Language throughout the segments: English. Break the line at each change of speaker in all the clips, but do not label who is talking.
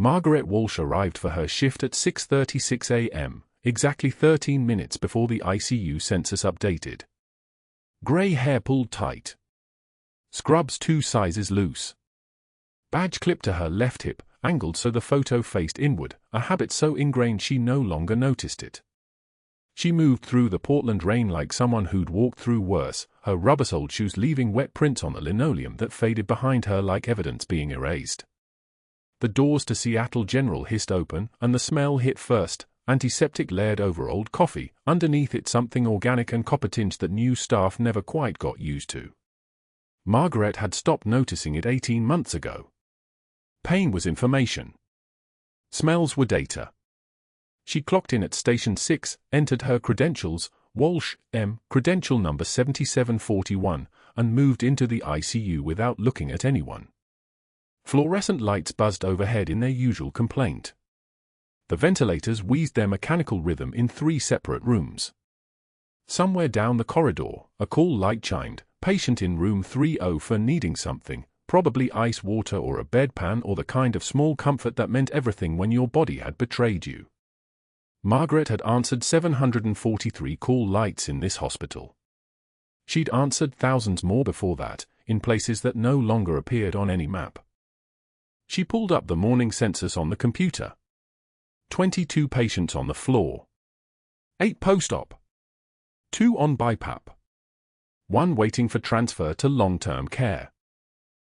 Margaret Walsh arrived for her shift at 6:36 a.m., exactly 13 minutes before the ICU census updated. Grey hair pulled tight. Scrubs 2 sizes loose. Badge clipped to her left hip, angled so the photo faced inward, a habit so ingrained she no longer noticed it. She moved through the Portland rain like someone who'd walked through worse, her rubber-soled shoes leaving wet prints on the linoleum that faded behind her like evidence being erased. The doors to Seattle General hissed open, and the smell hit first, antiseptic layered over old coffee, underneath it something organic and copper-tinged that new staff never quite got used to. Margaret had stopped noticing it 18 months ago. Pain was information. Smells were data. She clocked in at Station 6, entered her credentials, Walsh, M, credential number 7741, and moved into the ICU without looking at anyone. Fluorescent lights buzzed overhead in their usual complaint. The ventilators wheezed their mechanical rhythm in 3 separate rooms. Somewhere down the corridor, a call light chimed, patient in room 30 for needing something, probably ice water or a bedpan or the kind of small comfort that meant everything when your body had betrayed you. Margaret had answered 743 call lights in this hospital. She'd answered thousands more before that, in places that no longer appeared on any map. She pulled up the morning census on the computer. 22 patients on the floor. 8 post-op. 2 on BiPAP. 1 waiting for transfer to long-term care.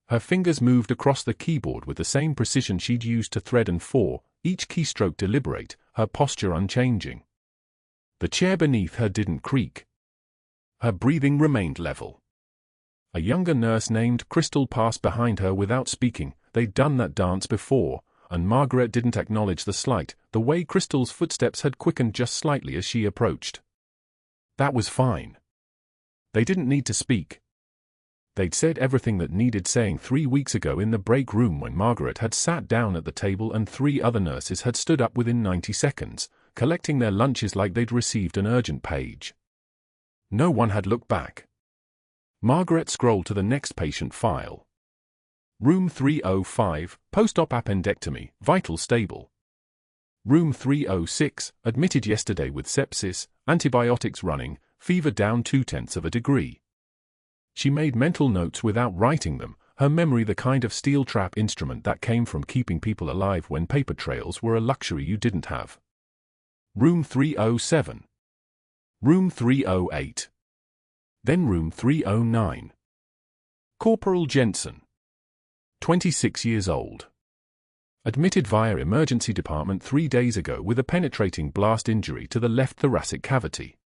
Her fingers moved across the keyboard with the same precision she'd used to thread and for, each keystroke deliberate, her posture unchanging. The chair beneath her didn't creak. Her breathing remained level. A younger nurse named Crystal passed behind her without speaking. They'd done that dance before, and Margaret didn't acknowledge the slight, the way Crystal's footsteps had quickened just slightly as she approached. That was fine. They didn't need to speak. They'd said everything that needed saying 3 weeks ago in the break room when Margaret had sat down at the table and 3 other nurses had stood up within 90 seconds, collecting their lunches like they'd received an urgent page. No one had looked back. Margaret scrolled to the next patient file. Room 305, post-op appendectomy, vital stable. Room 306, admitted yesterday with sepsis, antibiotics running, fever down 0.2 degrees. She made mental notes without writing them, her memory the kind of steel trap instrument that came from keeping people alive when paper trails were a luxury you didn't have. Room 307. Room 308. Then room 309. Corporal Jensen. 26 years old. Admitted via emergency department 3 days ago with a penetrating blast injury to the left thoracic cavity.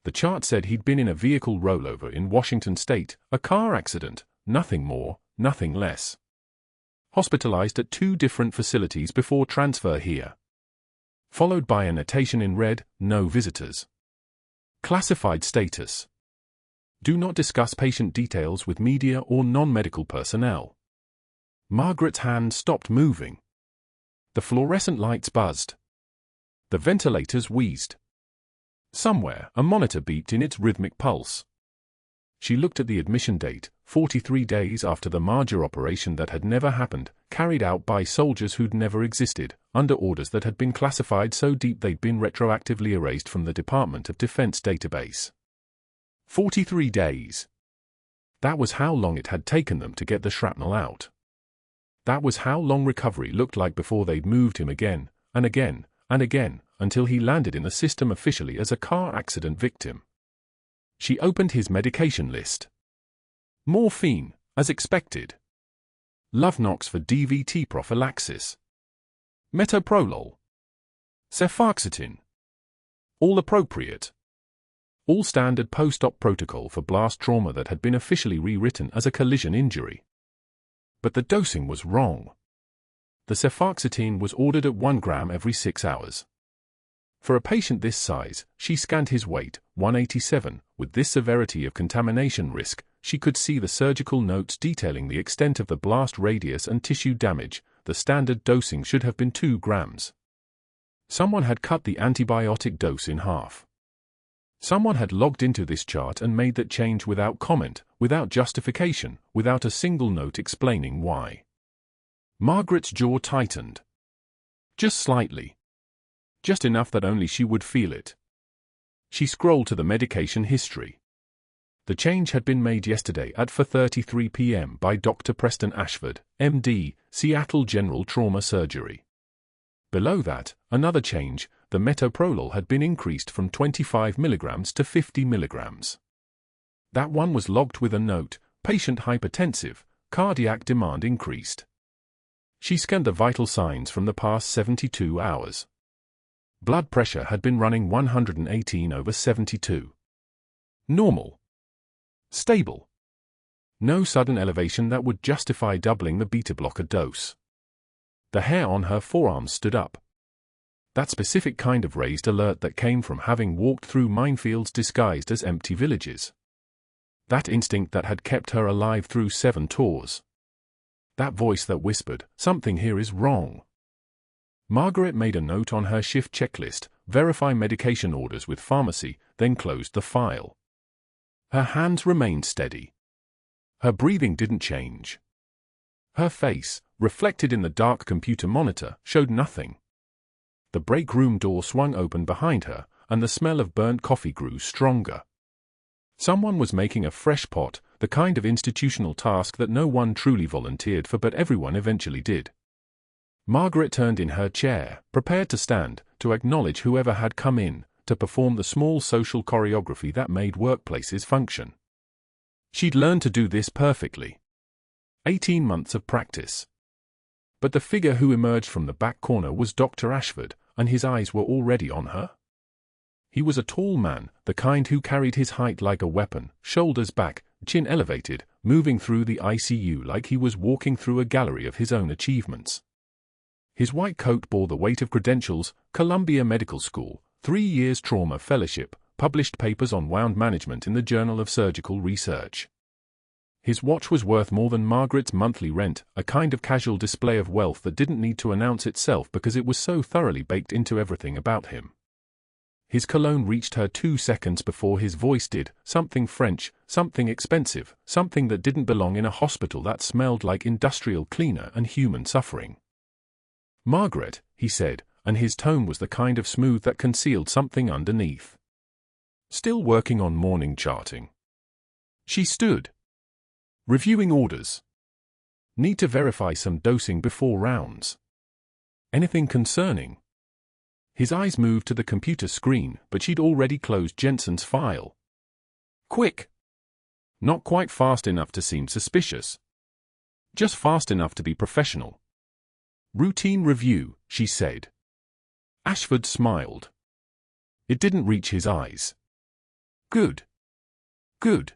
The chart said he'd been in a vehicle rollover in Washington state, a car accident, nothing more, nothing less. Hospitalized at 2 different facilities before transfer here. Followed by a notation in red, no visitors. Classified status. Do not discuss patient details with media or non-medical personnel. Margaret's hand stopped moving. The fluorescent lights buzzed. The ventilators wheezed. Somewhere, a monitor beeped in its rhythmic pulse. She looked at the admission date, 43 days after the major operation that had never happened, carried out by soldiers who'd never existed, under orders that had been classified so deep they'd been retroactively erased from the Department of Defense database. 43 days. That was how long it had taken them to get the shrapnel out. That was how long recovery looked like before they'd moved him again, and again, and again, until he landed in the system officially as a car accident victim. She opened his medication list. Morphine, as expected. Lovenox for DVT prophylaxis. Metoprolol. Cefoxitin. All appropriate. All standard post-op protocol for blast trauma that had been officially rewritten as a collision injury. But the dosing was wrong. The cefoxitin was ordered at 1 gram every 6 hours. For a patient this size, she scanned his weight, 187, with this severity of contamination risk, she could see the surgical notes detailing the extent of the blast radius and tissue damage. The standard dosing should have been 2 grams. Someone had cut the antibiotic dose in half. Someone had logged into this chart and made that change without comment, without justification, without a single note explaining why. Margaret's jaw tightened. Just slightly. Just enough that only she would feel it. She scrolled to the medication history. The change had been made yesterday at 4:33 p.m. by Dr. Preston Ashford, MD, Seattle General Trauma Surgery. Below that, another change, the metoprolol had been increased from 25 mg to 50 mg. That one was logged with a note, patient hypertensive, cardiac demand increased. She scanned the vital signs from the past 72 hours. Blood pressure had been running 118/72. Normal. Stable. No sudden elevation that would justify doubling the beta-blocker dose. The hair on her forearms stood up. That specific kind of raised alert that came from having walked through minefields disguised as empty villages. That instinct that had kept her alive through 7 tours. That voice that whispered, "Something here is wrong." Margaret made a note on her shift checklist, verify medication orders with pharmacy, then closed the file. Her hands remained steady. Her breathing didn't change. Her face, reflected in the dark computer monitor, showed nothing. The break room door swung open behind her, and the smell of burnt coffee grew stronger. Someone was making a fresh pot, the kind of institutional task that no one truly volunteered for but everyone eventually did. Margaret turned in her chair, prepared to stand, to acknowledge whoever had come in, to perform the small social choreography that made workplaces function. She'd learned to do this perfectly. 18 months of practice. But the figure who emerged from the back corner was Dr. Ashford, and his eyes were already on her. He was a tall man, the kind who carried his height like a weapon, shoulders back, chin elevated, moving through the ICU like he was walking through a gallery of his own achievements. His white coat bore the weight of credentials: Columbia Medical School, 3 years trauma fellowship, published papers on wound management in the Journal of Surgical Research. His watch was worth more than Margaret's monthly rent, a kind of casual display of wealth that didn't need to announce itself because it was so thoroughly baked into everything about him. His cologne reached her 2 seconds before his voice did, something French, something expensive, something that didn't belong in a hospital that smelled like industrial cleaner and human suffering. "Margaret," he said, and his tone was the kind of smooth that concealed something underneath. "Still working on morning charting?" She stood. "Reviewing orders. Need to verify some dosing before rounds. Anything concerning?" His eyes moved to the computer screen, but she'd already closed Jensen's file. "Quick. Not quite fast enough to seem suspicious. Just fast enough to be professional." "Routine review," she said. Ashford smiled. It didn't reach his eyes. "Good. Good.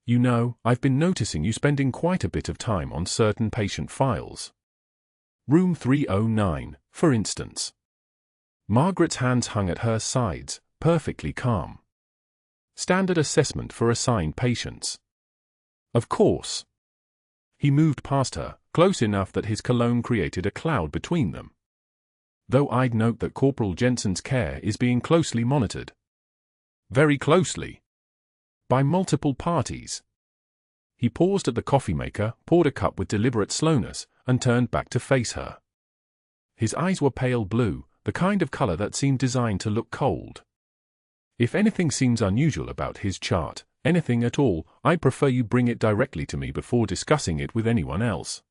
You know, I've been noticing you spending quite a bit of time on certain patient files. Room 309, for instance." Margaret's hands hung at her sides, perfectly calm. "Standard assessment for assigned patients." "Of course." He moved past her, close enough that his cologne created a cloud between them. "Though I'd note that Corporal Jensen's care is being closely monitored." "Very closely. By multiple parties." He paused at the coffee maker, poured a cup with deliberate slowness, and turned back to face her. His eyes were pale blue, the kind of color that seemed designed to look cold. "If anything seems unusual about his chart, anything at all, I'd prefer you bring it directly to me before discussing it with anyone else.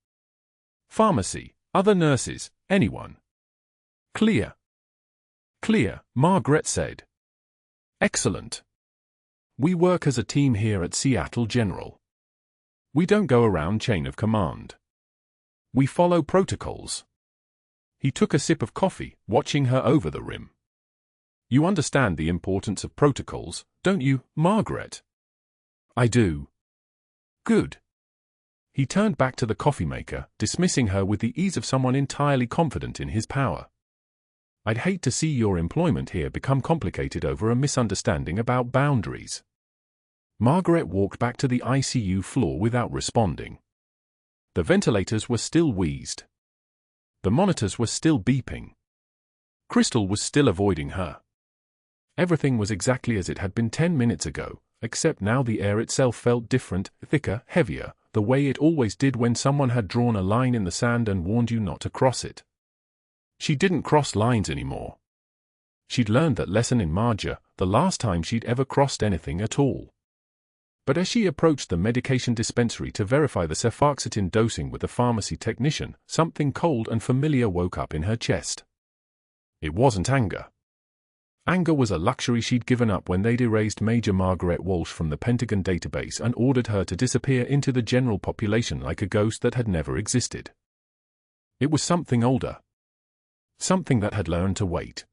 Pharmacy, other nurses, anyone." "Clear." "Clear," Margaret said. "Excellent. We work as a team here at Seattle General. We don't go around chain of command. We follow protocols." He took a sip of coffee, watching her over the rim. "You understand the importance of protocols, don't you, Margaret?" "I do." "Good." He turned back to the coffee maker, dismissing her with the ease of someone entirely confident in his power. "I'd hate to see your employment here become complicated over a misunderstanding about boundaries." Margaret walked back to the ICU floor without responding. The ventilators were still wheezed. The monitors were still beeping. Crystal was still avoiding her. Everything was exactly as it had been 10 minutes ago, except now the air itself felt different, thicker, heavier, the way it always did when someone had drawn a line in the sand and warned you not to cross it. She didn't cross lines anymore. She'd learned that lesson in Marja, the last time she'd ever crossed anything at all. But as she approached the medication dispensary to verify the cefoxitin dosing with the pharmacy technician, something cold and familiar woke up in her chest. It wasn't anger. Anger was a luxury she'd given up when they'd erased Major Margaret Walsh from the Pentagon database and ordered her to disappear into the general population like a ghost that had never existed. It was something older. Something that had learned to wait.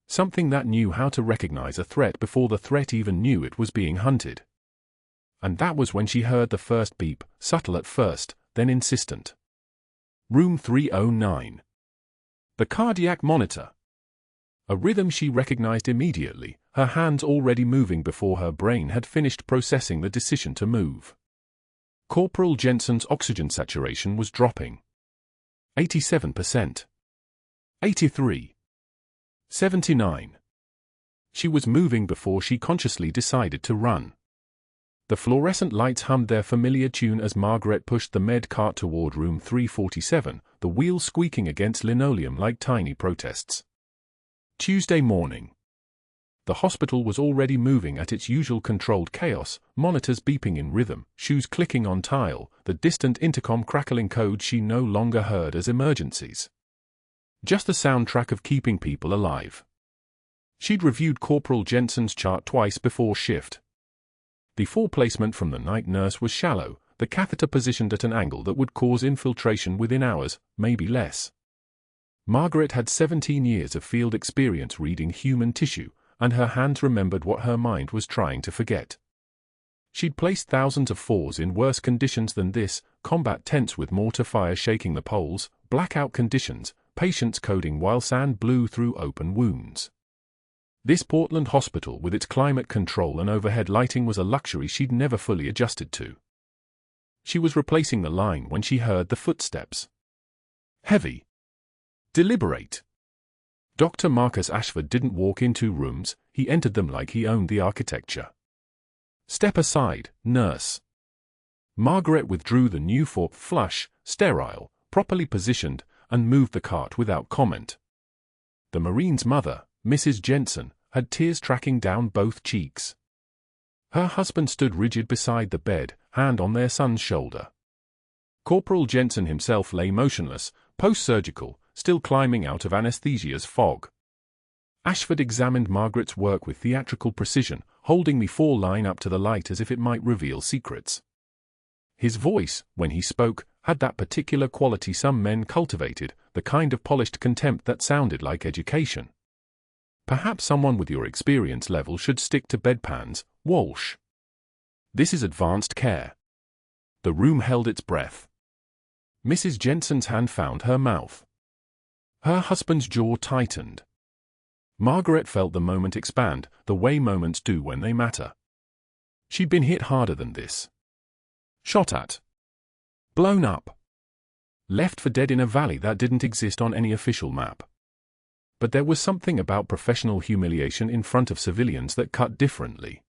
Something that knew how to recognize a threat before the threat even knew it was being hunted. And that was when she heard the first beep, subtle at first, then insistent. Room 309. The cardiac monitor. A rhythm she recognized immediately, her hands already moving before her brain had finished processing the decision to move. Corporal Jensen's oxygen saturation was dropping. 87%. 83. 79. She was moving before she consciously decided to run. The fluorescent lights hummed their familiar tune as Margaret pushed the med cart toward room 347, the wheels squeaking against linoleum like tiny protests. Tuesday morning. The hospital was already moving at its usual controlled chaos, monitors beeping in rhythm, shoes clicking on tile, the distant intercom crackling codes she no longer heard as emergencies. Just the soundtrack of keeping people alive. She'd reviewed Corporal Jensen's chart twice before shift. The foreplacement from the night nurse was shallow, the catheter positioned at an angle that would cause infiltration within hours, maybe less. Margaret had 17 years of field experience reading human tissue, and her hands remembered what her mind was trying to forget. She'd placed thousands of fours in worse conditions than this, combat tents with mortar fire shaking the poles, blackout conditions, patients coding while sand blew through open wounds. This Portland hospital with its climate control and overhead lighting was a luxury she'd never fully adjusted to. She was replacing the line when she heard the footsteps. Heavy. Deliberate. Dr. Marcus Ashford didn't walk into rooms, he entered them like he owned the architecture. Step aside, nurse. Margaret withdrew the new fork flush, sterile, properly positioned, and moved the cart without comment. The Marine's mother, Mrs. Jensen, had tears tracking down both cheeks. Her husband stood rigid beside the bed, hand on their son's shoulder. Corporal Jensen himself lay motionless, post-surgical, still climbing out of anesthesia's fog. Ashford examined Margaret's work with theatrical precision, holding the four-line up to the light as if it might reveal secrets. His voice, when he spoke, had that particular quality some men cultivated, the kind of polished contempt that sounded like education. Perhaps someone with your experience level should stick to bedpans, Walsh. This is advanced care. The room held its breath. Mrs. Jensen's hand found her mouth. Her husband's jaw tightened. Margaret felt the moment expand, the way moments do when they matter. She'd been hit harder than this. Shot at. Blown up. Left for dead in a valley that didn't exist on any official map. But there was something about professional humiliation in front of civilians that cut differently.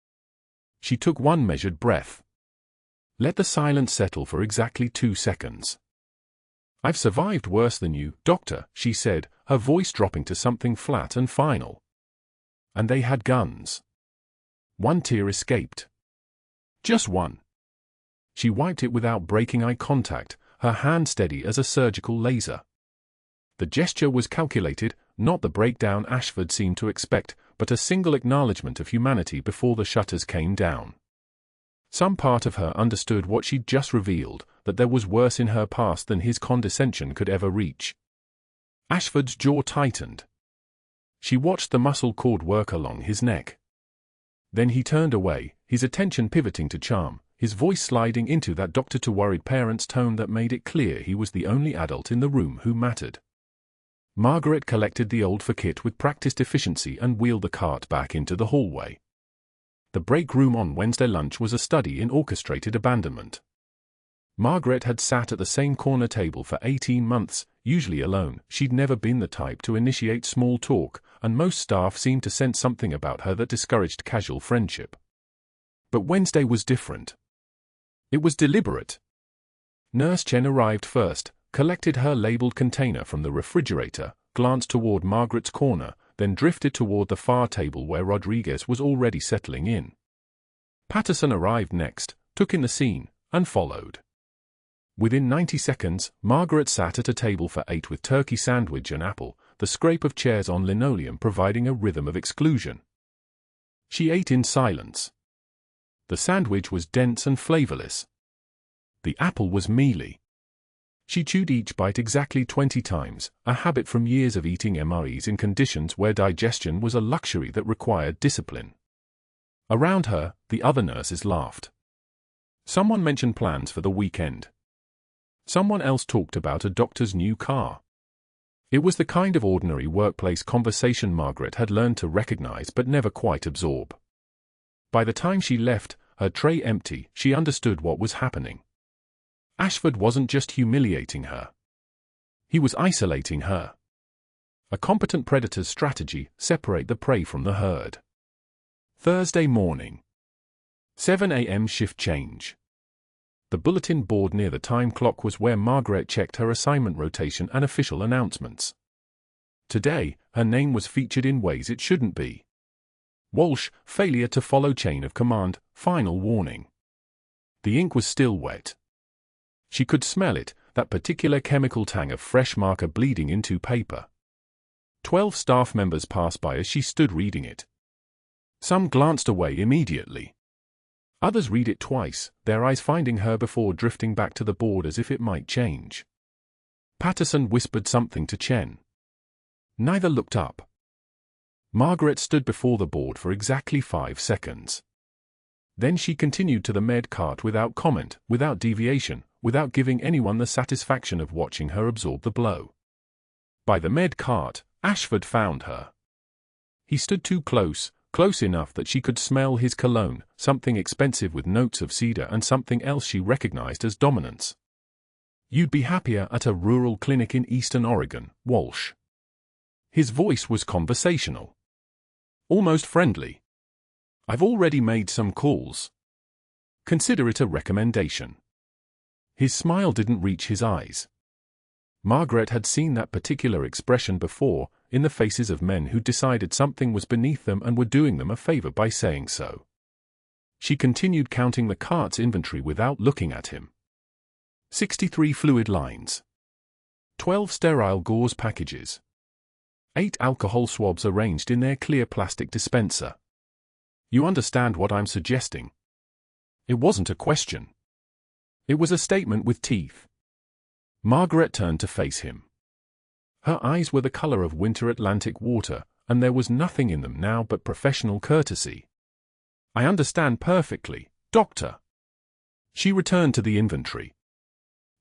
She took one measured breath. Let the silence settle for exactly 2 seconds. "I've survived worse than you, doctor," she said, her voice dropping to something flat and final. And they had guns. One tear escaped. Just one. She wiped it without breaking eye contact, her hand steady as a surgical laser. The gesture was calculated, not the breakdown Ashford seemed to expect, but a single acknowledgement of humanity before the shutters came down. Some part of her understood what she'd just revealed, that there was worse in her past than his condescension could ever reach. Ashford's jaw tightened. She watched the muscle cord work along his neck. Then he turned away, his attention pivoting to charm, his voice sliding into that doctor-to-worried parents tone that made it clear he was the only adult in the room who mattered. Margaret collected the old kit with practiced efficiency and wheeled the cart back into the hallway. The break room on Wednesday lunch was a study in orchestrated abandonment. Margaret had sat at the same corner table for 18 months, usually alone. She'd never been the type to initiate small talk, and most staff seemed to sense something about her that discouraged casual friendship. But Wednesday was different. It was deliberate. Nurse Chen arrived first, collected her labeled container from the refrigerator, glanced toward Margaret's corner, then drifted toward the far table where Rodriguez was already settling in. Patterson arrived next, took in the scene, and followed. Within 90 seconds, Margaret sat at a table for 8 with turkey sandwich and apple, the scrape of chairs on linoleum providing a rhythm of exclusion. She ate in silence. The sandwich was dense and flavorless. The apple was mealy. She chewed each bite exactly 20 times, a habit from years of eating MREs in conditions where digestion was a luxury that required discipline. Around her, the other nurses laughed. Someone mentioned plans for the weekend. Someone else talked about a doctor's new car. It was the kind of ordinary workplace conversation Margaret had learned to recognize but never quite absorb. By the time she left, her tray empty, she understood what was happening. Ashford wasn't just humiliating her. He was isolating her. A competent predator's strategy: separate the prey from the herd. Thursday morning. 7 a.m. shift change. The bulletin board near the time clock was where Margaret checked her assignment rotation and official announcements. Today, her name was featured in ways it shouldn't be. Walsh, failure to follow chain of command, final warning. The ink was still wet. She could smell it, that particular chemical tang of fresh marker bleeding into paper. 12 staff members passed by as she stood reading it. Some glanced away immediately. Others read it twice, their eyes finding her before drifting back to the board as if it might change. Patterson whispered something to Chen. Neither looked up. Margaret stood before the board for exactly 5 seconds. Then she continued to the med cart without comment, without deviation, without giving anyone the satisfaction of watching her absorb the blow. By the med cart, Ashford found her. He stood too close, close enough that she could smell his cologne, something expensive with notes of cedar and something else she recognized as dominance. You'd be happier at a rural clinic in eastern Oregon, Walsh. His voice was conversational. Almost friendly. I've already made some calls. Consider it a recommendation. His smile didn't reach his eyes. Margaret had seen that particular expression before, in the faces of men who decided something was beneath them and were doing them a favor by saying so. She continued counting the cart's inventory without looking at him. 63 fluid lines. 12 sterile gauze packages. 8 alcohol swabs arranged in their clear plastic dispenser. You understand what I'm suggesting? It wasn't a question. It was a statement with teeth. Margaret turned to face him. Her eyes were the color of winter Atlantic water, and there was nothing in them now but professional courtesy. I understand perfectly, Doctor. She returned to the inventory.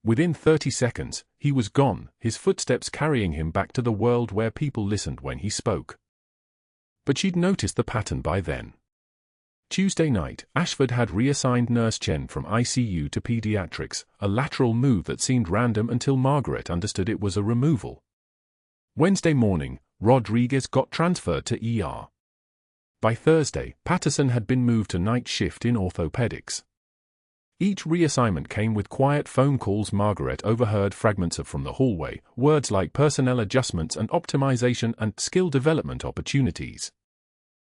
Within 30 seconds, he was gone, his footsteps carrying him back to the world where people listened when he spoke. But she'd noticed the pattern by then. Tuesday night, Ashford had reassigned Nurse Chen from ICU to pediatrics, a lateral move that seemed random until Margaret understood it was a removal. Wednesday morning, Rodriguez got transferred to ER. By Thursday, Patterson had been moved to night shift in orthopedics. Each reassignment came with quiet phone calls. Margaret overheard fragments of from the hallway, words like personnel adjustments and optimization and skill development opportunities.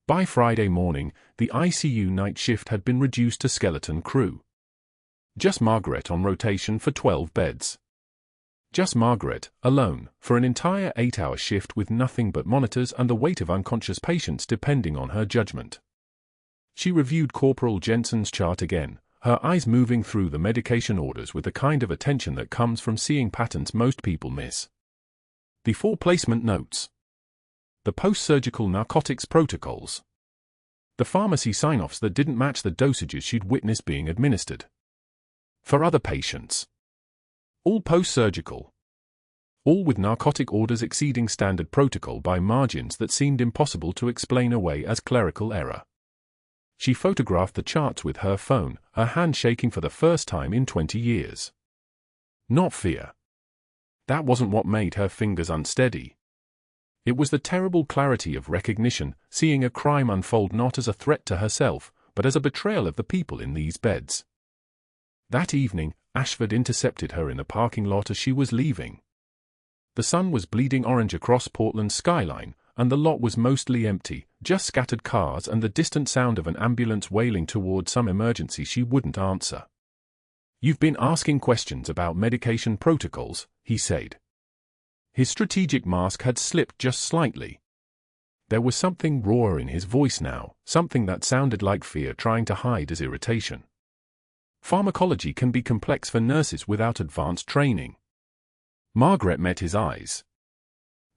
By Friday morning, the ICU night shift had been reduced to skeleton crew. Just Margaret on rotation for 12 beds. Just Margaret, alone, for an entire 8-hour shift with nothing but monitors and the weight of unconscious patients depending on her judgment. She reviewed Corporal Jensen's chart again, her eyes moving through the medication orders with the kind of attention that comes from seeing patterns most people miss. The 4 placement notes. The post-surgical narcotics protocols. The pharmacy sign-offs that didn't match the dosages she'd witnessed being administered. For other patients. All post-surgical. All with narcotic orders exceeding standard protocol by margins that seemed impossible to explain away as clerical error. She photographed the charts with her phone, her hand shaking for the first time in 20 years. Not fear. That wasn't what made her fingers unsteady. It was the terrible clarity of recognition, seeing a crime unfold not as a threat to herself, but as a betrayal of the people in these beds. That evening, Ashford intercepted her in the parking lot as she was leaving. The sun was bleeding orange across Portland's skyline, and the lot was mostly empty, just scattered cars and the distant sound of an ambulance wailing toward some emergency she wouldn't answer. "You've been asking questions about medication protocols," he said. His strategic mask had slipped just slightly. There was something raw in his voice now, something that sounded like fear trying to hide as irritation. Pharmacology can be complex for nurses without advanced training. Margaret met his eyes.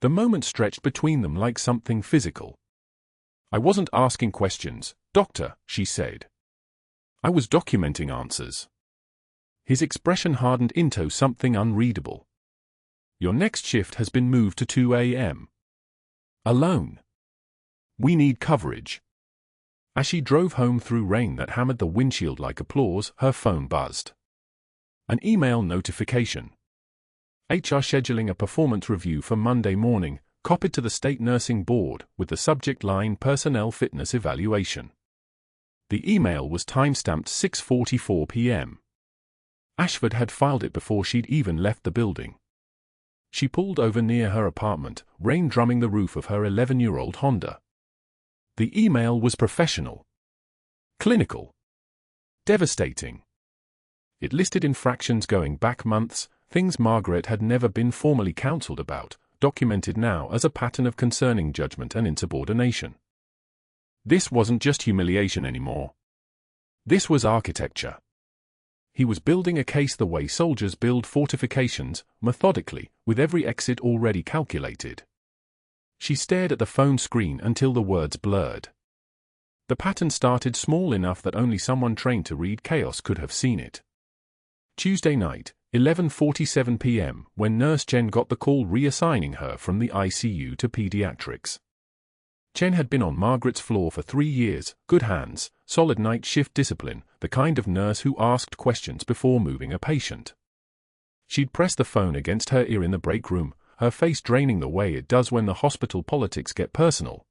The moment stretched between them like something physical. "I wasn't asking questions, doctor," she said. "I was documenting answers." His expression hardened into something unreadable. "Your next shift has been moved to 2 a.m. Alone. We need coverage." As she drove home through rain that hammered the windshield like applause, her phone buzzed. An email notification. HR scheduling a performance review for Monday morning, copied to the state nursing board, with the subject line personnel fitness evaluation. The email was time-stamped 6:44 p.m. Ashford had filed it before she'd even left the building. She pulled over near her apartment, rain drumming the roof of her 11-year-old Honda. The email was professional. Clinical. Devastating. It listed infractions going back months, things Margaret had never been formally counseled about, documented now as a pattern of concerning judgment and insubordination. This wasn't just humiliation anymore. This was architecture. He was building a case the way soldiers build fortifications, methodically, with every exit already calculated. She stared at the phone screen until the words blurred. The pattern started small enough that only someone trained to read chaos could have seen it. Tuesday night, 11:47 p.m., when Nurse Chen got the call reassigning her from the ICU to pediatrics. Chen had been on Margaret's floor for 3 years, good hands, solid night shift discipline, the kind of nurse who asked questions before moving a patient. She'd pressed the phone against her ear in the break room, her face draining the way it does when the hospital politics get personal.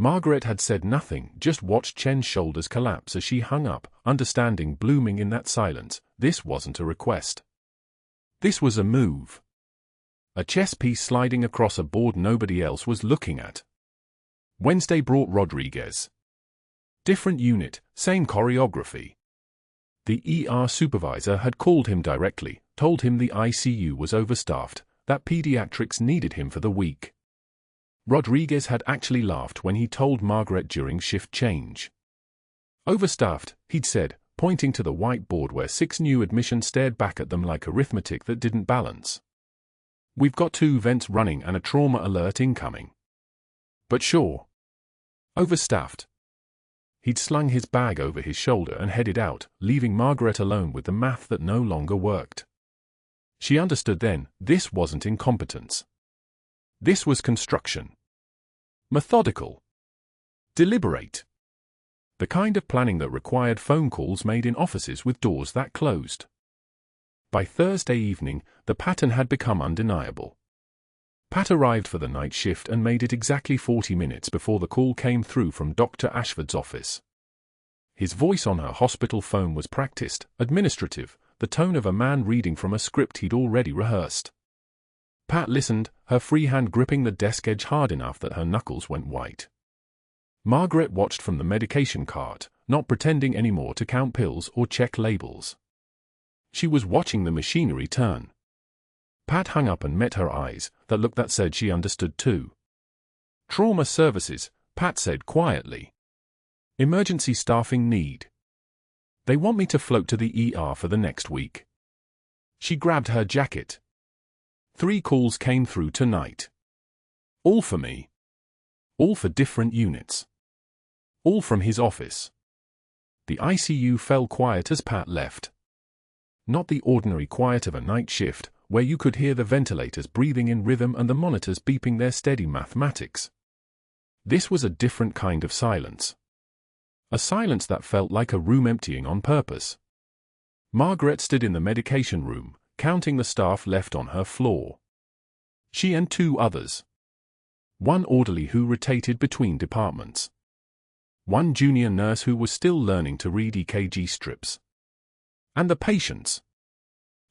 Margaret had said nothing, just watched Chen's shoulders collapse as she hung up, understanding blooming in that silence. This wasn't a request. This was a move. A chess piece sliding across a board nobody else was looking at. Wednesday brought Rodriguez. Different unit, same choreography. The ER supervisor had called him directly, told him the ICU was overstaffed, that pediatrics needed him for the week. Rodriguez had actually laughed when he told Margaret during shift change. "Overstaffed," he'd said, pointing to the whiteboard where 6 new admissions stared back at them like arithmetic that didn't balance. "We've got 2 vents running and a trauma alert incoming." "But sure. Overstaffed." He'd slung his bag over his shoulder and headed out, leaving Margaret alone with the math that no longer worked. She understood then, this wasn't incompetence. This was construction. Methodical. Deliberate. The kind of planning that required phone calls made in offices with doors that closed. By Thursday evening, the pattern had become undeniable. Pat arrived for the night shift and made it exactly 40 minutes before the call came through from Dr. Ashford's office. His voice on her hospital phone was practiced, administrative, the tone of a man reading from a script he'd already rehearsed. Pat listened, her free hand gripping the desk edge hard enough that her knuckles went white. Margaret watched from the medication cart, not pretending anymore to count pills or check labels. She was watching the machinery turn. Pat hung up and met her eyes, that look that said she understood too. "Trauma services," Pat said quietly. "Emergency staffing need. They want me to float to the ER for the next week." She grabbed her jacket. 3 calls came through tonight. All for me. All for different units. All from his office. The ICU fell quiet as Pat left. Not the ordinary quiet of a night shift, where you could hear the ventilators breathing in rhythm and the monitors beeping their steady mathematics. This was a different kind of silence. A silence that felt like a room emptying on purpose. Margaret stood in the medication room, counting the staff left on her floor. She and 2 others. 1 orderly who rotated between departments. 1 junior nurse who was still learning to read EKG strips. And the patients.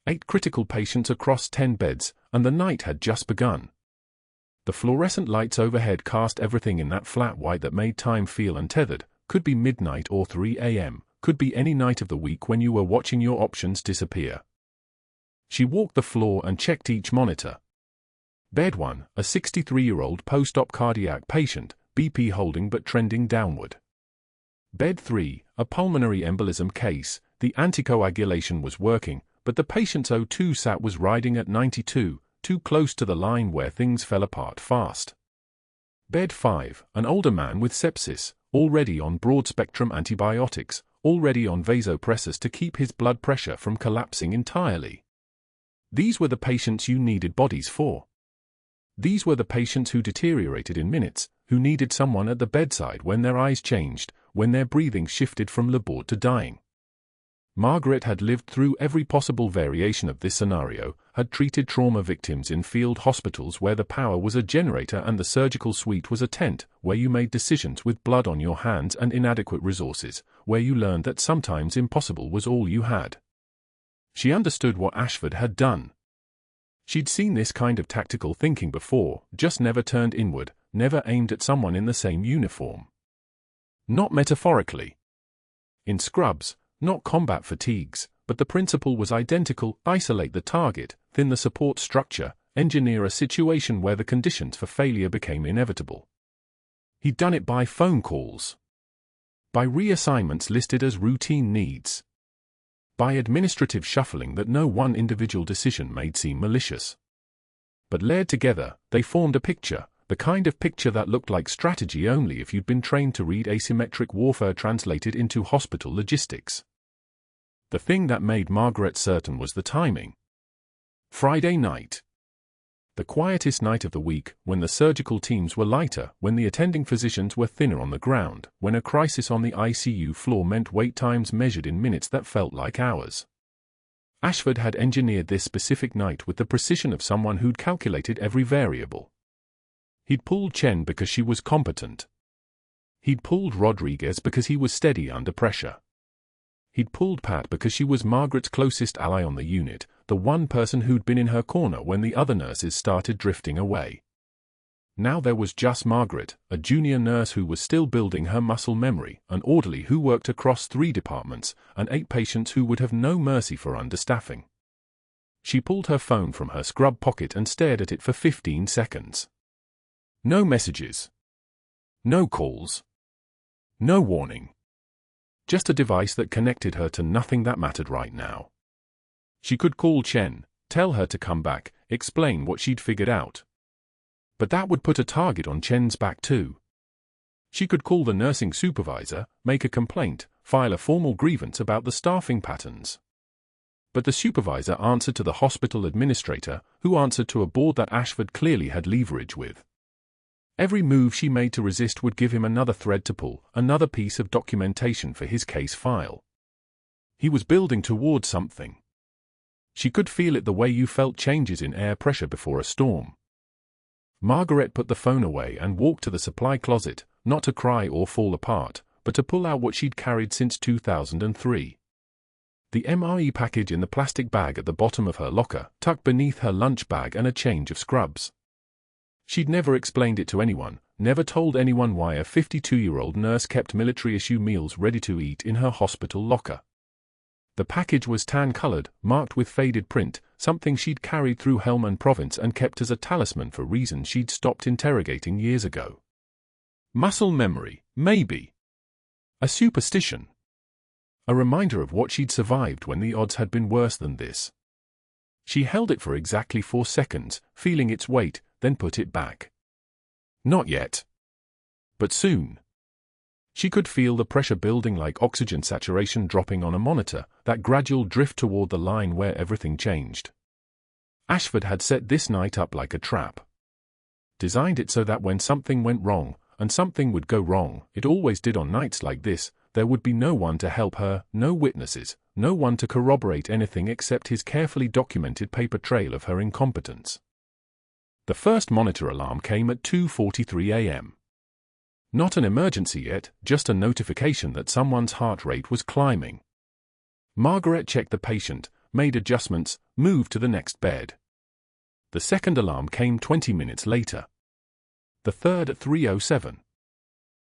8 critical patients across 10 beds, and the night had just begun. The fluorescent lights overhead cast everything in that flat white that made time feel untethered. Could be midnight or 3 a.m., could be any night of the week when you were watching your options disappear. She walked the floor and checked each monitor. Bed 1, a 63-year-old post-op cardiac patient, BP holding but trending downward. Bed 3, a pulmonary embolism case, the anticoagulation was working, but the patient's O2 sat was riding at 92, too close to the line where things fell apart fast. Bed 5, an older man with sepsis, already on broad-spectrum antibiotics, already on vasopressors to keep his blood pressure from collapsing entirely. These were the patients you needed bodies for. These were the patients who deteriorated in minutes, who needed someone at the bedside when their eyes changed, when their breathing shifted from labor to dying. Margaret had lived through every possible variation of this scenario, had treated trauma victims in field hospitals where the power was a generator and the surgical suite was a tent, where you made decisions with blood on your hands and inadequate resources, where you learned that sometimes impossible was all you had. She understood what Ashford had done. She'd seen this kind of tactical thinking before, just never turned inward, never aimed at someone in the same uniform. Not metaphorically. In Scrubs, not combat fatigues, but the principle was identical: isolate the target, thin the support structure, engineer a situation where the conditions for failure became inevitable. He'd done it by phone calls, by reassignments listed as routine needs, by administrative shuffling that no one individual decision made seem malicious. But layered together, they formed a picture, the kind of picture that looked like strategy only if you'd been trained to read asymmetric warfare translated into hospital logistics. The thing that made Margaret certain was the timing. Friday night. The quietest night of the week, when the surgical teams were lighter, when the attending physicians were thinner on the ground, when a crisis on the ICU floor meant wait times measured in minutes that felt like hours. Ashford had engineered this specific night with the precision of someone who'd calculated every variable. He'd pulled Chen because she was competent. He'd pulled Rodriguez because he was steady under pressure. He'd pulled Pat because she was Margaret's closest ally on the unit, the one person who'd been in her corner when the other nurses started drifting away. Now there was just Margaret, a junior nurse who was still building her muscle memory, an orderly who worked across 3 departments, and 8 patients who would have no mercy for understaffing. She pulled her phone from her scrub pocket and stared at it for 15 seconds. No messages. No calls. No warning. Just a device that connected her to nothing that mattered right now. She could call Chen, tell her to come back, explain what she'd figured out. But that would put a target on Chen's back too. She could call the nursing supervisor, make a complaint, file a formal grievance about the staffing patterns. But the supervisor answered to the hospital administrator, who answered to a board that Ashford clearly had leverage with. Every move she made to resist would give him another thread to pull, another piece of documentation for his case file. He was building towards something. She could feel it the way you felt changes in air pressure before a storm. Margaret put the phone away and walked to the supply closet, not to cry or fall apart, but to pull out what she'd carried since 2003. The MRE package in the plastic bag at the bottom of her locker, tucked beneath her lunch bag, and a change of scrubs. She'd never explained it to anyone, never told anyone why a 52-year-old nurse kept military-issue meals ready to eat in her hospital locker. The package was tan-colored, marked with faded print, something she'd carried through Helmand Province and kept as a talisman for reasons she'd stopped interrogating years ago. Muscle memory, maybe. A superstition. A reminder of what she'd survived when the odds had been worse than this. She held it for exactly 4 seconds, feeling its weight, then put it back. Not yet. But soon. She could feel the pressure building, like oxygen saturation dropping on a monitor, that gradual drift toward the line where everything changed. Ashford had set this night up like a trap. Designed it so that when something went wrong, and something would go wrong, it always did on nights like this, there would be no one to help her, no witnesses, no one to corroborate anything except his carefully documented paper trail of her incompetence. The first monitor alarm came at 2:43 a.m. Not an emergency yet, just a notification that someone's heart rate was climbing. Margaret checked the patient, made adjustments, moved to the next bed. The second alarm came 20 minutes later. The third at 3:07.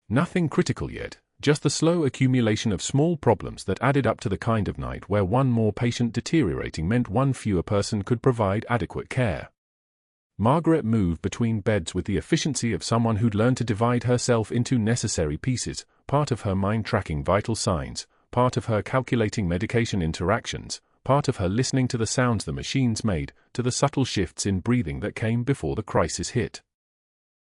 Nothing critical yet, just the slow accumulation of small problems that added up to the kind of night where one more patient deteriorating meant one fewer person could provide adequate care. Margaret moved between beds with the efficiency of someone who'd learned to divide herself into necessary pieces, part of her mind tracking vital signs, part of her calculating medication interactions, part of her listening to the sounds the machines made, to the subtle shifts in breathing that came before the crisis hit.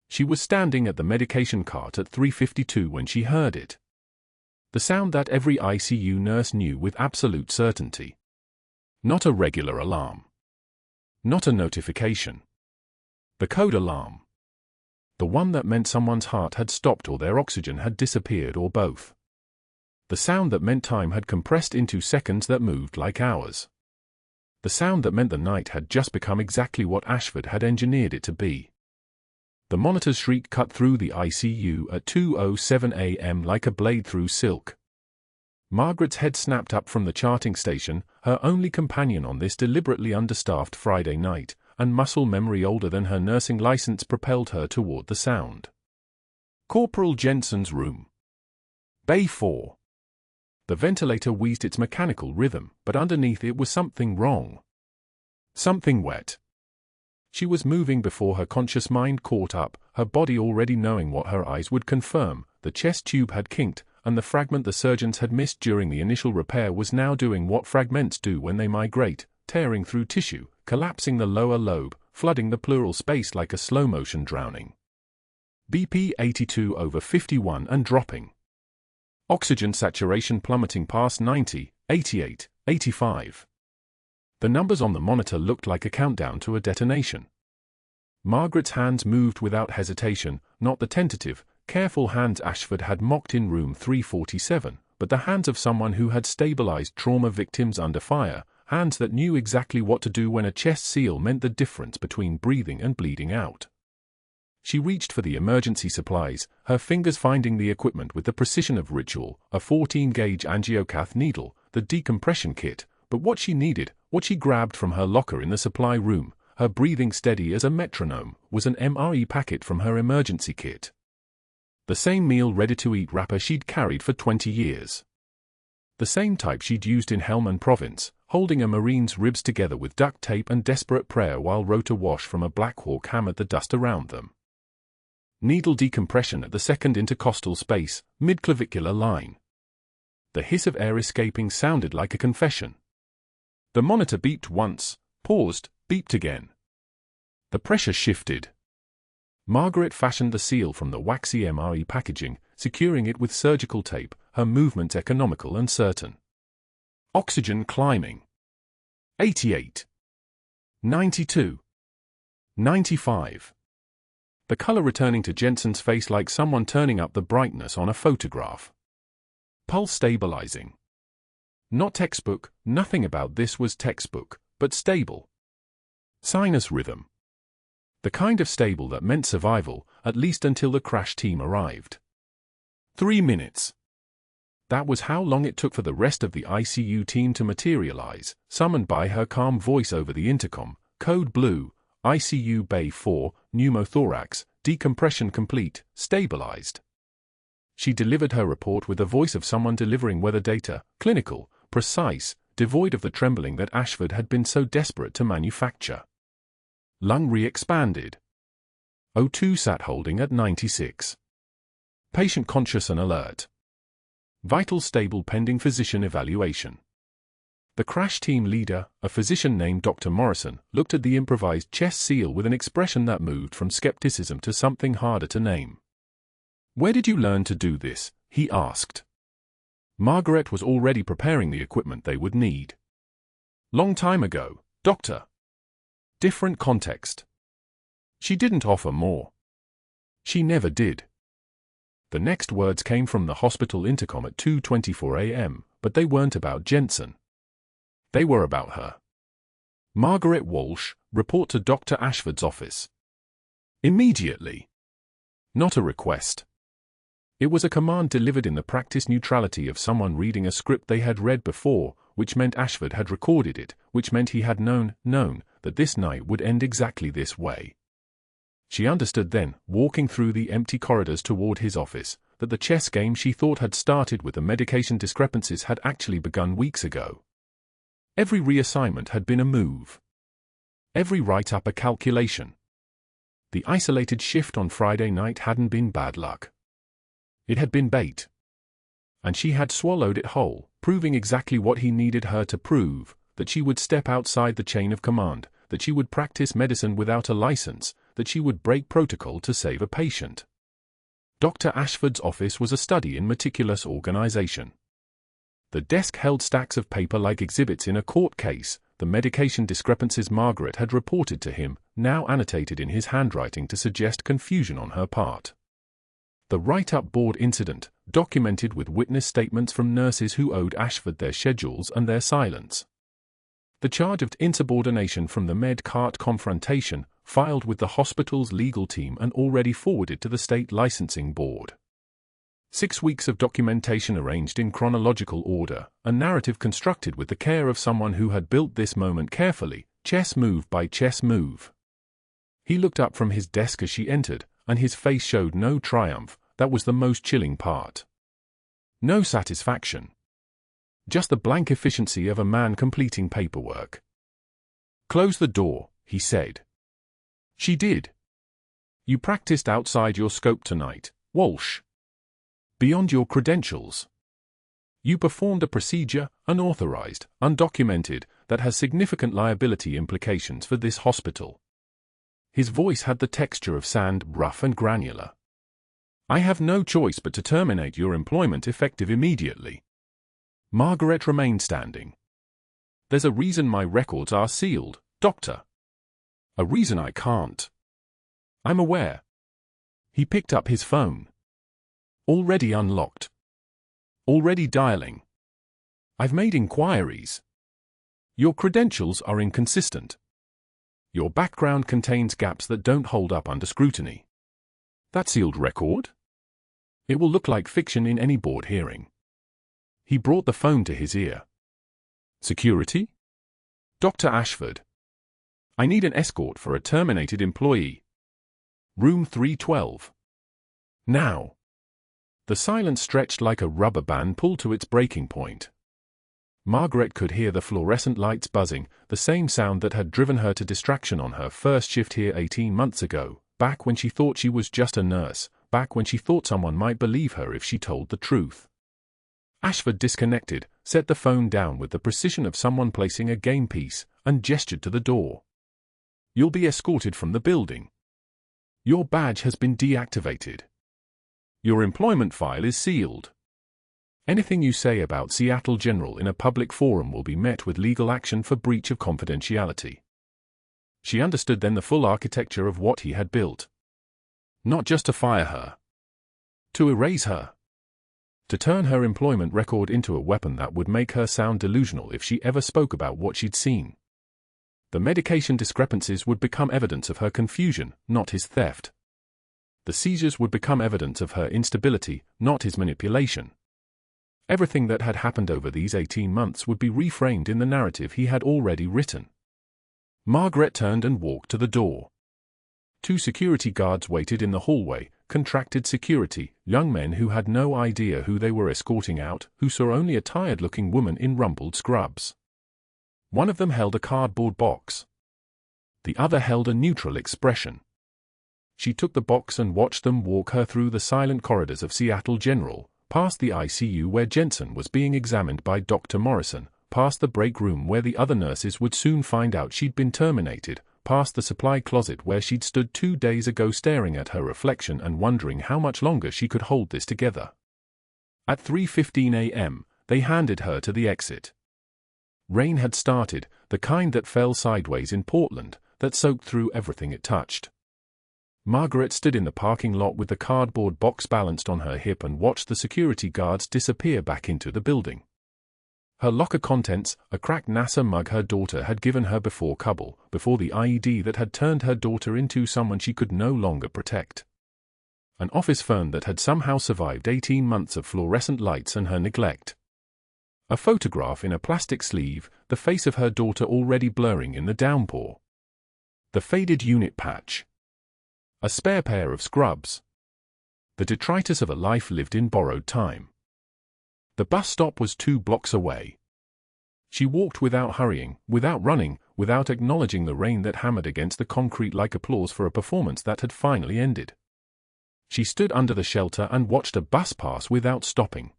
She was standing at the medication cart at 3:52 when she heard it. The sound that every ICU nurse knew with absolute certainty. Not a regular alarm. Not a notification. The code alarm. The one that meant someone's heart had stopped or their oxygen had disappeared or both. The sound that meant time had compressed into seconds that moved like hours. The sound that meant the night had just become exactly what Ashford had engineered it to be. The monitor's shriek cut through the ICU at 2:07 a.m. like a blade through silk. Margaret's head snapped up from the charting station, her only companion on this deliberately understaffed Friday night, and muscle memory older than her nursing license propelled her toward the sound. Corporal Jensen's room. Bay 4. The ventilator wheezed its mechanical rhythm, but underneath it was something wrong. Something wet. She was moving before her conscious mind caught up, her body already knowing what her eyes would confirm. The chest tube had kinked, and the fragment the surgeons had missed during the initial repair was now doing what fragments do when they migrate, tearing through tissue, collapsing the lower lobe, flooding the pleural space like a slow-motion drowning. BP 82/51 and dropping. Oxygen saturation plummeting past 90, 88, 85. The numbers on the monitor looked like a countdown to a detonation. Margaret's hands moved without hesitation, not the tentative, careful hands Ashford had mocked in room 347, but the hands of someone who had stabilized trauma victims under fire, hands that knew exactly what to do when a chest seal meant the difference between breathing and bleeding out. She reached for the emergency supplies, her fingers finding the equipment with the precision of ritual, a 14-gauge angiocath needle, the decompression kit, but what she needed, what she grabbed from her locker in the supply room, her breathing steady as a metronome, was an MRE packet from her emergency kit. The same meal-ready-to-eat wrapper she'd carried for 20 years. The same type she'd used in Helmand Province, holding a Marine's ribs together with duct tape and desperate prayer while rotor wash from a Black Hawk hammered the dust around them. Needle decompression at the second intercostal space, mid-clavicular line. The hiss of air escaping sounded like a confession. The monitor beeped once, paused, beeped again. The pressure shifted. Margaret fashioned the seal from the waxy MRE packaging, securing it with surgical tape, her movements economical and certain. Oxygen climbing. 88. 92. 95. The color returning to Jensen's face like someone turning up the brightness on a photograph. Pulse stabilizing. Not textbook, nothing about this was textbook, but stable. Sinus rhythm. The kind of stable that meant survival, at least until the crash team arrived. 3 minutes. That was how long it took for the rest of the ICU team to materialize, summoned by her calm voice over the intercom. Code blue, ICU Bay 4, pneumothorax, decompression complete, stabilized. She delivered her report with the voice of someone delivering weather data, clinical, precise, devoid of the trembling that Ashford had been so desperate to manufacture. Lung re-expanded. O2 sat holding at 96. Patient conscious and alert. Vital stable pending physician evaluation. The crash team leader, a physician named Dr. Morrison, looked at the improvised chest seal with an expression that moved from skepticism to something harder to name. "Where did you learn to do this?" he asked. Margaret was already preparing the equipment they would need. "Long time ago, Doctor." Different context. She didn't offer more. She never did. The next words came from the hospital intercom at 2:24 a.m., but they weren't about Jensen. They were about her. "Margaret Walsh, report to Dr. Ashford's office. Immediately." Not a request. It was a command delivered in the practiced neutrality of someone reading a script they had read before, which meant Ashford had recorded it, which meant he had known that this night would end exactly this way. She understood then, walking through the empty corridors toward his office, that the chess game she thought had started with the medication discrepancies had actually begun weeks ago. Every reassignment had been a move. Every write-up a calculation. The isolated shift on Friday night hadn't been bad luck. It had been bait. And she had swallowed it whole, proving exactly what he needed her to prove, that she would step outside the chain of command, that she would practice medicine without a license, that she would break protocol to save a patient. Dr. Ashford's office was a study in meticulous organization. The desk held stacks of paper like exhibits in a court case, the medication discrepancies Margaret had reported to him, now annotated in his handwriting to suggest confusion on her part. The write-up board incident, documented with witness statements from nurses who owed Ashford their schedules and their silence. The charge of insubordination from the med-cart confrontation, filed with the hospital's legal team and already forwarded to the state licensing board. 6 weeks of documentation arranged in chronological order, a narrative constructed with the care of someone who had built this moment carefully, chess move by chess move. He looked up from his desk as she entered, and his face showed no triumph. That was the most chilling part. No satisfaction. Just the blank efficiency of a man completing paperwork. "Close the door," he said. She did. "You practiced outside your scope tonight, Walsh. Beyond your credentials. You performed a procedure, unauthorized, undocumented, that has significant liability implications for this hospital." His voice had the texture of sand, rough and granular. "I have no choice but to terminate your employment effective immediately." Margaret remained standing. "There's a reason my records are sealed, Doctor. A reason I can't." "I'm aware." He picked up his phone. "Already unlocked. Already dialing. I've made inquiries. Your credentials are inconsistent. Your background contains gaps that don't hold up under scrutiny. That sealed record? It will look like fiction in any board hearing." He brought the phone to his ear. "Security? Dr. Ashford. I need an escort for a terminated employee. Room 312. Now." The silence stretched like a rubber band pulled to its breaking point. Margaret could hear the fluorescent lights buzzing, the same sound that had driven her to distraction on her first shift here 18 months ago, back when she thought she was just a nurse, back when she thought someone might believe her if she told the truth. Ashford disconnected, set the phone down with the precision of someone placing a game piece, and gestured to the door. "You'll be escorted from the building. Your badge has been deactivated. Your employment file is sealed. Anything you say about Seattle General in a public forum will be met with legal action for breach of confidentiality." She understood then the full architecture of what he had built. Not just to fire her. To erase her. To turn her employment record into a weapon that would make her sound delusional if she ever spoke about what she'd seen. The medication discrepancies would become evidence of her confusion, not his theft. The seizures would become evidence of her instability, not his manipulation. Everything that had happened over these 18 months would be reframed in the narrative he had already written. Margaret turned and walked to the door. 2 security guards waited in the hallway, contracted security, young men who had no idea who they were escorting out, who saw only a tired-looking woman in rumpled scrubs. One of them held a cardboard box. The other held a neutral expression. She took the box and watched them walk her through the silent corridors of Seattle General, past the ICU where Jensen was being examined by Dr. Morrison, past the break room where the other nurses would soon find out she'd been terminated, past the supply closet where she'd stood 2 days ago staring at her reflection and wondering how much longer she could hold this together. At 3:15 a.m., they handed her to the exit. Rain had started, the kind that fell sideways in Portland, that soaked through everything it touched. Margaret stood in the parking lot with the cardboard box balanced on her hip and watched the security guards disappear back into the building. Her locker contents, a cracked NASA mug her daughter had given her before Kabul, before the IED that had turned her daughter into someone she could no longer protect. An office phone that had somehow survived 18 months of fluorescent lights and her neglect. A photograph in a plastic sleeve, the face of her daughter already blurring in the downpour. The faded unit patch. A spare pair of scrubs. The detritus of a life lived in borrowed time. The bus stop was 2 blocks away. She walked without hurrying, without running, without acknowledging the rain that hammered against the concrete like applause for a performance that had finally ended. She stood under the shelter and watched a bus pass without stopping.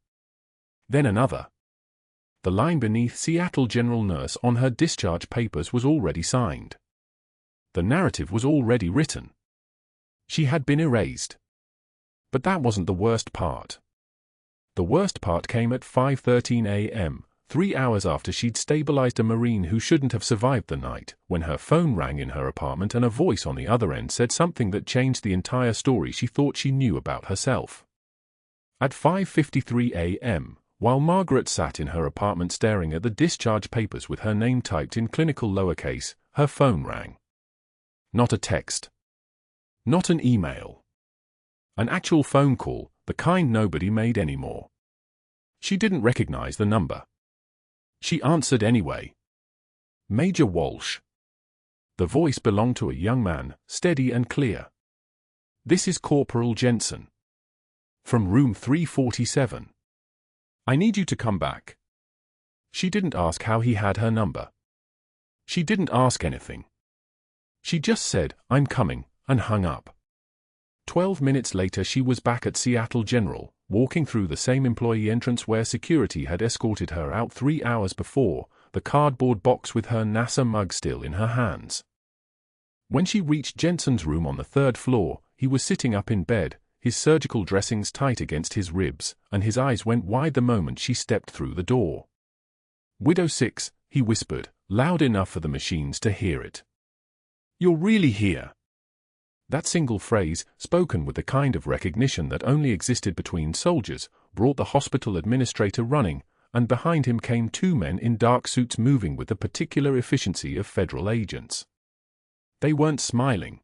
Then another. The line beneath Seattle General Nurse on her discharge papers was already signed. The narrative was already written. She had been erased. But that wasn't the worst part. The worst part came at 5:13 a.m., 3 hours after she'd stabilized a Marine who shouldn't have survived the night, when her phone rang in her apartment and a voice on the other end said something that changed the entire story she thought she knew about herself. At 5:53 a.m., while Margaret sat in her apartment staring at the discharge papers with her name typed in clinical lowercase, her phone rang. Not a text. Not an email. An actual phone call, the kind nobody made anymore. She didn't recognize the number. She answered anyway. Major Walsh. The voice belonged to a young man, steady and clear. This is Corporal Jensen. From room 347. I need you to come back. She didn't ask how he had her number. She didn't ask anything. She just said, I'm coming, and hung up. 12 minutes later she was back at Seattle General, walking through the same employee entrance where security had escorted her out 3 hours before, the cardboard box with her NASA mug still in her hands. When she reached Jensen's room on the 3rd floor, he was sitting up in bed, his surgical dressings tight against his ribs, and his eyes went wide the moment she stepped through the door. Widow 6, he whispered, loud enough for the machines to hear it. You're really here. That single phrase, spoken with the kind of recognition that only existed between soldiers, brought the hospital administrator running, and behind him came 2 men in dark suits moving with the particular efficiency of federal agents. They weren't smiling.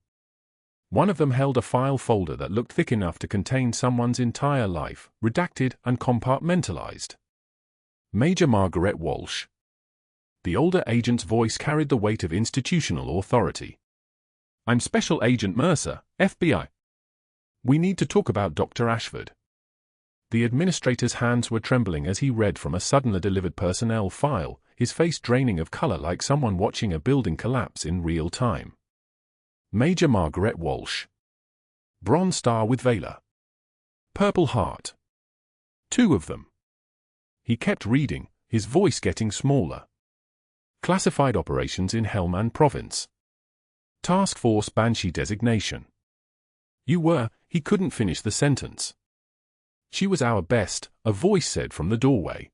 One of them held a file folder that looked thick enough to contain someone's entire life, redacted and compartmentalized. Major Margaret Walsh. The older agent's voice carried the weight of institutional authority. I'm Special Agent Mercer, FBI. We need to talk about Dr. Ashford. The administrator's hands were trembling as he read from a suddenly delivered personnel file, his face draining of color like someone watching a building collapse in real time. Major Margaret Walsh. Bronze Star with Valor. Purple Heart. 2 of them. He kept reading, his voice getting smaller. Classified operations in Helmand Province. Task Force Banshee designation. You were, he couldn't finish the sentence. She was our best, a voice said from the doorway.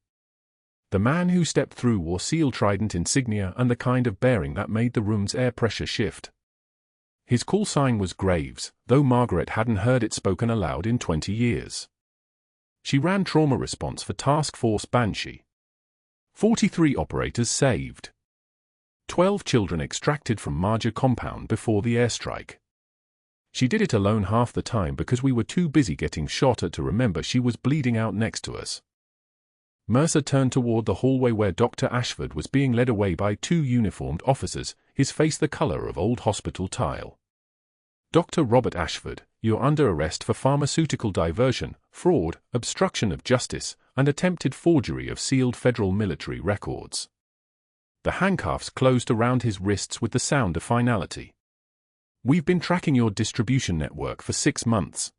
The man who stepped through wore SEAL Trident insignia and the kind of bearing that made the room's air pressure shift. His call sign was Graves, though Margaret hadn't heard it spoken aloud in 20 years. She ran trauma response for Task Force Banshee. 43 operators saved. 12 children extracted from Marja compound before the airstrike. She did it alone half the time because we were too busy getting shot at to remember she was bleeding out next to us. Mercer turned toward the hallway where Dr. Ashford was being led away by 2 uniformed officers, his face the color of old hospital tile. Dr. Robert Ashford, you're under arrest for pharmaceutical diversion, fraud, obstruction of justice, and attempted forgery of sealed federal military records. The handcuffs closed around his wrists with the sound of finality. We've been tracking your distribution network for 6 months.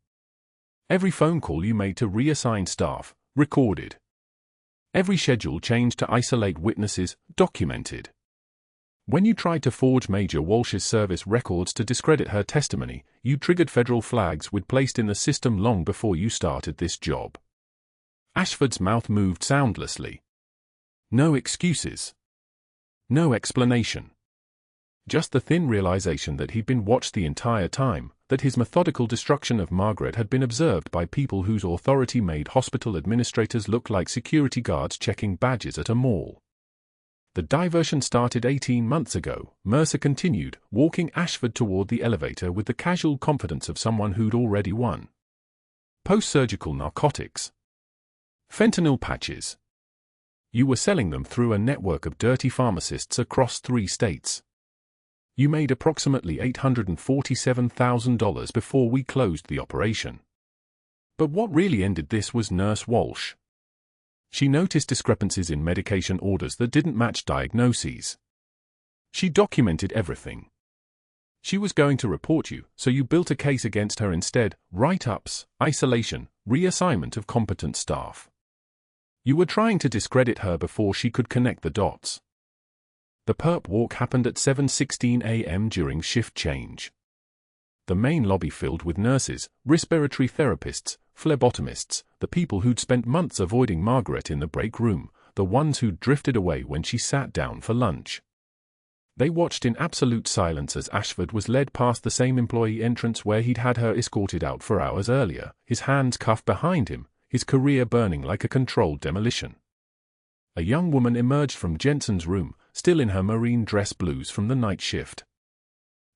Every phone call you made to reassign staff, recorded. Every schedule changed to isolate witnesses, documented. When you tried to forge Major Walsh's service records to discredit her testimony, you triggered federal flags we'd placed in the system long before you started this job. Ashford's mouth moved soundlessly. No excuses. No explanation. Just the thin realization that he'd been watched the entire time, that his methodical destruction of Margaret had been observed by people whose authority made hospital administrators look like security guards checking badges at a mall. The diversion started 18 months ago, Mercer continued, walking Ashford toward the elevator with the casual confidence of someone who'd already won. Post-surgical narcotics. Fentanyl patches. You were selling them through a network of dirty pharmacists across 3 states. You made approximately $847,000 before we closed the operation. But what really ended this was Nurse Walsh. She noticed discrepancies in medication orders that didn't match diagnoses. She documented everything. She was going to report you, so you built a case against her instead: write-ups, isolation, reassignment of competent staff. You were trying to discredit her before she could connect the dots. The perp walk happened at 7:16 a.m. during shift change. The main lobby filled with nurses, respiratory therapists, phlebotomists, the people who'd spent months avoiding Margaret in the break room, the ones who'd drifted away when she sat down for lunch. They watched in absolute silence as Ashford was led past the same employee entrance where he'd had her escorted out for hours earlier, his hands cuffed behind him, his career burning like a controlled demolition. A young woman emerged from Jensen's room, still in her marine dress blues from the night shift.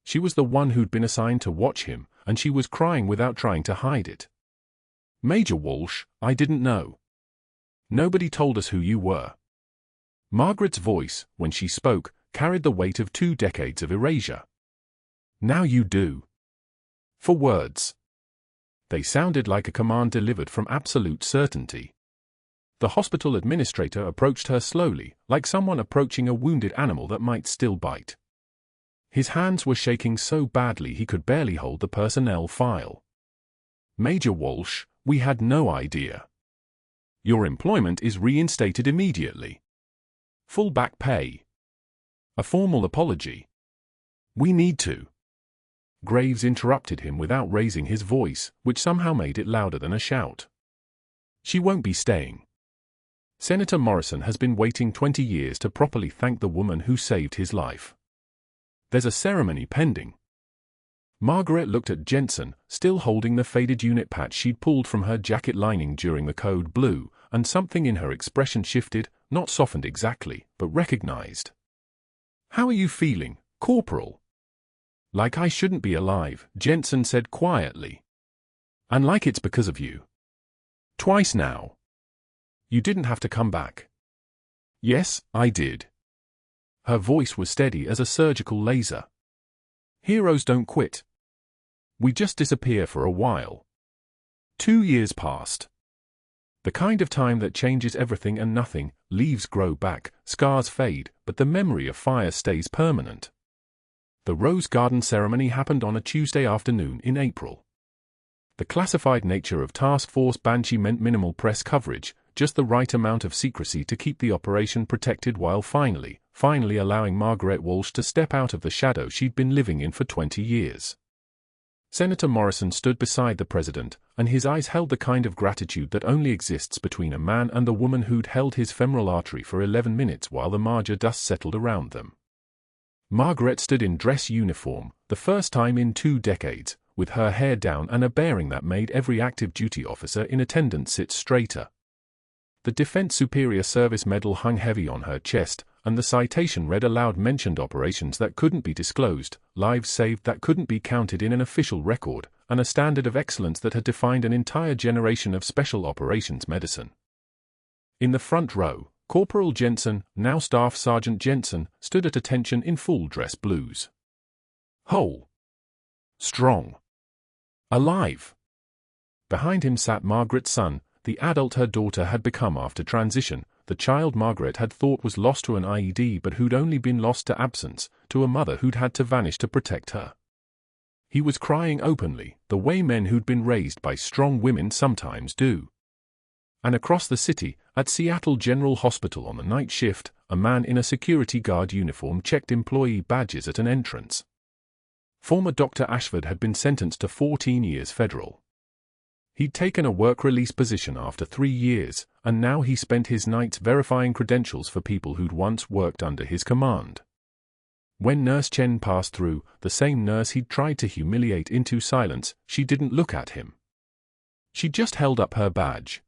She was the one who'd been assigned to watch him, and she was crying without trying to hide it. "Major Walsh, I didn't know. Nobody told us who you were." Margaret's voice, when she spoke, carried the weight of 2 decades of erasure. "Now you do." For words. They sounded like a command delivered from absolute certainty. The hospital administrator approached her slowly, like someone approaching a wounded animal that might still bite. His hands were shaking so badly he could barely hold the personnel file. "Major Walsh, we had no idea. Your employment is reinstated immediately. Full back pay. A formal apology. We need to." Graves interrupted him without raising his voice, which somehow made it louder than a shout. "She won't be staying. Senator Morrison has been waiting 20 years to properly thank the woman who saved his life. There's a ceremony pending." Margaret looked at Jensen, still holding the faded unit patch she'd pulled from her jacket lining during the code blue, and something in her expression shifted, not softened exactly, but recognized. "How are you feeling, Corporal?" "Like I shouldn't be alive," Jensen said quietly. "And like it's because of you. Twice now. You didn't have to come back." "Yes, I did." Her voice was steady as a surgical laser. "Heroes don't quit. We just disappear for a while." 2 years passed. The kind of time that changes everything and nothing. Leaves grow back, scars fade, but the memory of fire stays permanent. The Rose Garden ceremony happened on a Tuesday afternoon in April. The classified nature of Task Force Banshee meant minimal press coverage, just the right amount of secrecy to keep the operation protected while finally allowing Margaret Walsh to step out of the shadow she'd been living in for 20 years. Senator Morrison stood beside the president, and his eyes held the kind of gratitude that only exists between a man and the woman who'd held his femoral artery for 11 minutes while the Marja dust settled around them. Margaret stood in dress uniform, the first time in 2 decades, with her hair down and a bearing that made every active duty officer in attendance sit straighter. The Defense Superior Service Medal hung heavy on her chest, and the citation read aloud mentioned operations that couldn't be disclosed, lives saved that couldn't be counted in an official record, and a standard of excellence that had defined an entire generation of special operations medicine. In the front row, Corporal Jensen, now Staff Sergeant Jensen, stood at attention in full dress blues. Whole. Strong. Alive. Behind him sat Margaret's son, the adult her daughter had become after transition, the child Margaret had thought was lost to an IED but who'd only been lost to absence, to a mother who'd had to vanish to protect her. He was crying openly, the way men who'd been raised by strong women sometimes do. And across the city, at Seattle General Hospital on the night shift, a man in a security guard uniform checked employee badges at an entrance. Former Dr. Ashford had been sentenced to 14 years federal. He'd taken a work release position after 3 years, and now he spent his nights verifying credentials for people who'd once worked under his command. When Nurse Chen passed through, the same nurse he'd tried to humiliate into silence, she didn't look at him. She just held up her badge.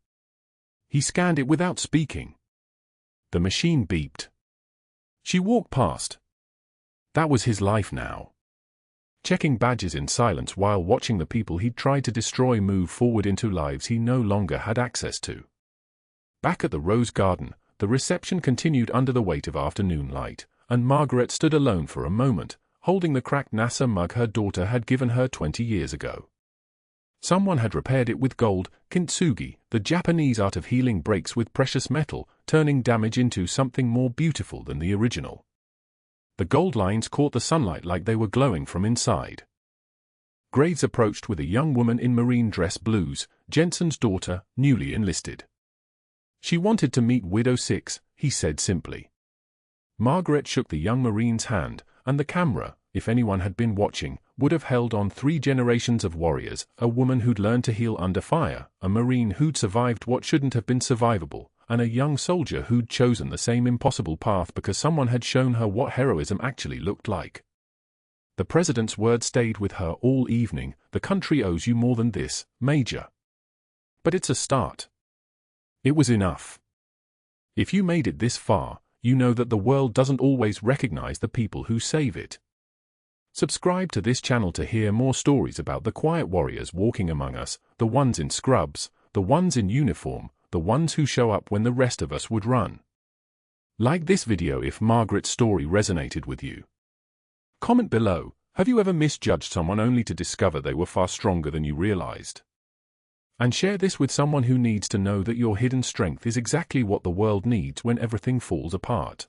He scanned it without speaking. The machine beeped. She walked past. That was his life now. Checking badges in silence while watching the people he'd tried to destroy move forward into lives he no longer had access to. Back at the Rose Garden, The reception continued under the weight of afternoon light, and Margaret stood alone for a moment, holding the cracked NASA mug her daughter had given her 20 years ago. Someone had repaired it with gold. Kintsugi, the Japanese art of healing, breaks with precious metal, turning damage into something more beautiful than the original. The gold lines caught the sunlight like they were glowing from inside. Graves approached with a young woman in marine dress blues, Jensen's daughter, newly enlisted. She wanted to meet Widow Six, he said simply. Margaret shook the young marine's hand, and the camera, if anyone had been watching, would have held on 3 generations of warriors, a woman who'd learned to heal under fire, a marine who'd survived what shouldn't have been survivable, and a young soldier who'd chosen the same impossible path because someone had shown her what heroism actually looked like. The president's words stayed with her all evening. The country owes you more than this, Major. But it's a start. It was enough. If you made it this far, you know that the world doesn't always recognize the people who save it. Subscribe to this channel to hear more stories about the quiet warriors walking among us, the ones in scrubs, the ones in uniform, the ones who show up when the rest of us would run. Like this video if Margaret's story resonated with you. Comment below, have you ever misjudged someone only to discover they were far stronger than you realized? And share this with someone who needs to know that your hidden strength is exactly what the world needs when everything falls apart.